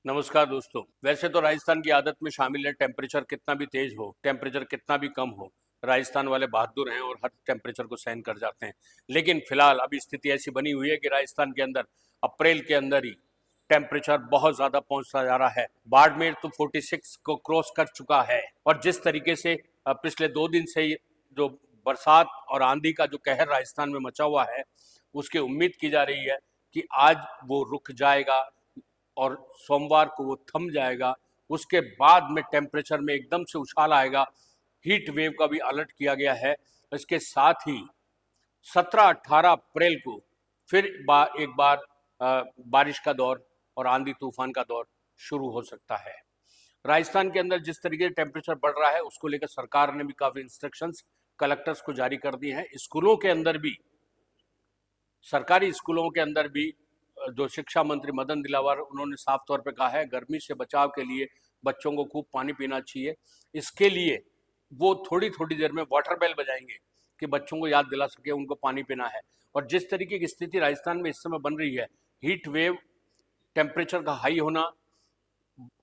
नमस्कार दोस्तों। वैसे तो राजस्थान की आदत में शामिल है टेम्परेचर कितना भी तेज हो, टेम्परेचर कितना भी कम हो, राजस्थान वाले बहादुर हैं और हर टेम्परेचर को सहन कर जाते हैं। लेकिन फिलहाल अभी स्थिति ऐसी बनी हुई है कि राजस्थान के अंदर अप्रैल के अंदर ही टेम्परेचर बहुत ज़्यादा पहुंचता जा रहा है। बाड़मेर तो 46 को क्रॉस कर चुका है और जिस तरीके से पिछले 2 दिन से जो बरसात और आंधी का जो कहर राजस्थान में मचा हुआ है, उसकी उम्मीद की जा रही है कि आज वो रुक जाएगा और सोमवार को वो थम जाएगा। उसके बाद में टेम्परेचर में एकदम से उछाल आएगा। हीट वेव का भी अलर्ट किया गया है। इसके साथ ही 17-18 अप्रैल को फिर एक बार बारिश का दौर और आंधी तूफान का दौर शुरू हो सकता है। राजस्थान के अंदर जिस तरीके से टेम्परेचर बढ़ रहा है, उसको लेकर सरकार ने भी काफ़ी इंस्ट्रक्शंस कलेक्टर्स को जारी कर दी हैं। स्कूलों के अंदर भी, सरकारी स्कूलों के अंदर भी जो शिक्षा मंत्री मदन दिलावर, उन्होंने साफ तौर पे कहा है गर्मी से बचाव के लिए बच्चों को खूब पानी पीना चाहिए। इसके लिए वो थोड़ी थोड़ी देर में वाटर बेल बजाएंगे कि बच्चों को याद दिला सके उनको पानी पीना है। और जिस तरीके की स्थिति राजस्थान में इस समय बन रही है, हीट वेव, टेम्परेचर का हाई होना,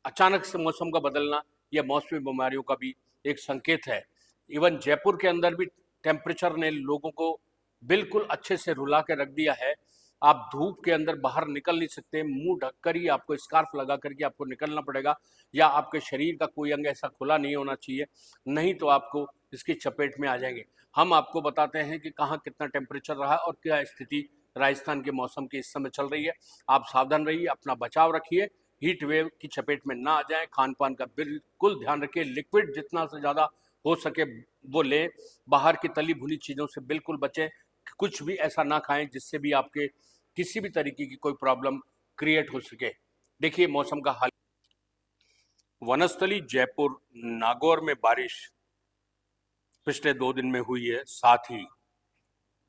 अचानक से मौसम का बदलना, यह मौसमी बीमारियों का भी एक संकेत है। इवन जयपुर के अंदर भी टेम्परेचर ने लोगों को बिल्कुल अच्छे से रुला के रख दिया है। आप धूप के अंदर बाहर निकल नहीं सकते, मुंह ढककर ही आपको स्कार्फ लगा करके आपको निकलना पड़ेगा, या आपके शरीर का कोई अंग ऐसा खुला नहीं होना चाहिए, नहीं तो आपको इसकी चपेट में आ जाएंगे। हम आपको बताते हैं कि कहाँ कितना टेम्परेचर रहा और क्या स्थिति राजस्थान के मौसम की इस समय चल रही है। आप सावधान रहिए, अपना बचाव रखिए, हीट वेव की चपेट में ना आ जाएं। खान पान का बिल्कुल ध्यान रखिए, लिक्विड जितना से ज़्यादा हो सके वो लें, बाहर की तली भुनी चीज़ों से बिल्कुल बचें। कुछ भी ऐसा ना खाएं जिससे भी आपके किसी भी तरीके की कोई प्रॉब्लम क्रिएट हो सके। देखिए मौसम का हाल, वनस्थली जयपुर नागौर में बारिश पिछले 2 दिन में हुई है। साथ ही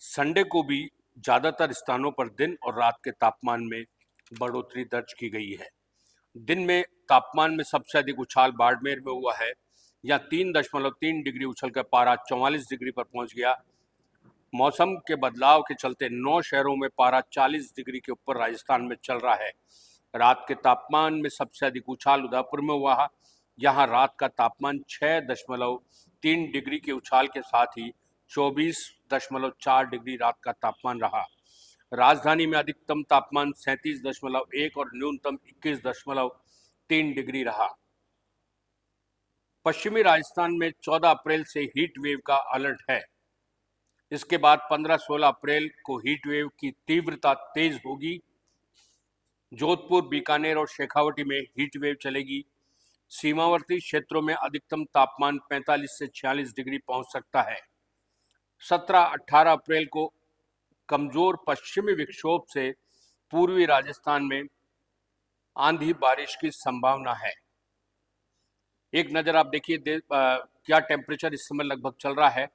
संडे को भी ज़्यादातर स्थानों पर दिन और रात के तापमान में बढ़ोतरी दर्ज की गई है। दिन में तापमान में सबसे अधिक उछाल बाड़मेर में हुआ है। यहाँ 3.3 डिग्री उछलकर पारा 44 डिग्री पर पहुंच गया। मौसम के बदलाव के चलते 9 शहरों में पारा 40 डिग्री के ऊपर राजस्थान में चल रहा है। रात के तापमान में सबसे अधिक उछाल उदयपुर में हुआ है। यहाँ रात का तापमान 6.3 डिग्री के उछाल के साथ ही 24.4 डिग्री रात का तापमान रहा। राजधानी में अधिकतम तापमान 37.1 और न्यूनतम 21.3 डिग्री रहा। पश्चिमी राजस्थान में 14 अप्रैल से हीट वेव का अलर्ट है। इसके बाद 15-16 अप्रैल को हीट वेव की तीव्रता तेज होगी। जोधपुर, बीकानेर और शेखावटी में हीट वेव चलेगी। सीमावर्ती क्षेत्रों में अधिकतम तापमान 45 से 46 डिग्री पहुंच सकता है। 17-18 अप्रैल को कमजोर पश्चिमी विक्षोभ से पूर्वी राजस्थान में आंधी बारिश की संभावना है। एक नज़र आप देखिए क्या टेम्परेचर इस समय लगभग चल रहा है।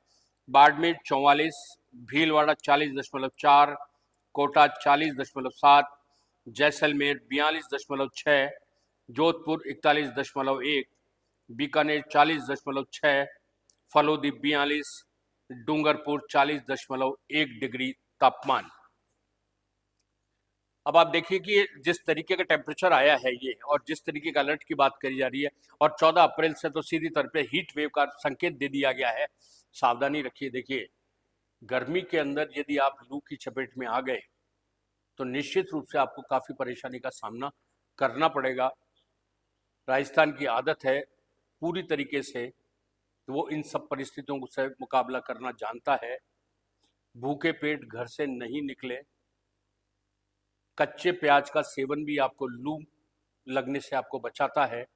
बाड़मेर 44, भीलवाड़ा 40.4, कोटा 40.7, जैसलमेर 42.6, जोधपुर 41.1, बीकानेर 40.6, फलोदी 42, डूंगरपुर 40.1 डिग्री तापमान। अब आप देखिए कि जिस तरीके का टेम्परेचर आया है ये, और जिस तरीके का अलर्ट की बात करी जा रही है, और 14 अप्रैल से तो सीधी तौर पे हीट वेव का संकेत दे दिया गया है। सावधानी रखिए। देखिए गर्मी के अंदर यदि आप लू की चपेट में आ गए तो निश्चित रूप से आपको काफ़ी परेशानी का सामना करना पड़ेगा। राजस्थान की आदत है पूरी तरीके से वो इन सब परिस्थितियों से मुकाबला करना जानता है। भूखे पेट घर से नहीं निकले। कच्चे प्याज का सेवन भी आपको लू लगने से आपको बचाता है।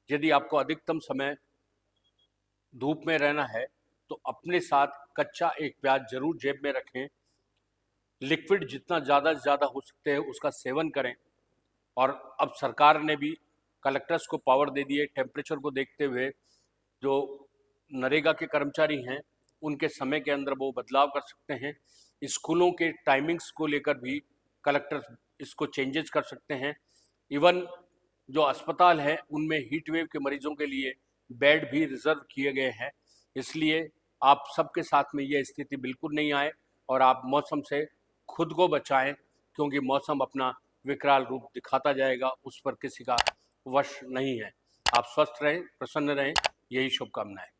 यदि आपको अधिकतम समय धूप में रहना है तो अपने साथ कच्चा एक प्याज जरूर जेब में रखें। लिक्विड जितना ज़्यादा से ज़्यादा हो सकते हैं उसका सेवन करें। और अब सरकार ने भी कलेक्टर्स को पावर दे दिए, टेम्परेचर को देखते हुए जो नरेगा के कर्मचारी हैं उनके समय के अंदर वो बदलाव कर सकते हैं। स्कूलों के टाइमिंग्स को लेकर भी कलेक्टर इसको चेंजेस कर सकते हैं। इवन जो अस्पताल हैं उनमें हीट वेव के मरीजों के लिए बेड भी रिजर्व किए गए हैं। इसलिए आप सबके साथ में ये स्थिति बिल्कुल नहीं आए और आप मौसम से खुद को बचाएं, क्योंकि मौसम अपना विकराल रूप दिखाता जाएगा, उस पर किसी का वश नहीं है। आप स्वस्थ रहें, प्रसन्न रहें, यही शुभकामनाएं।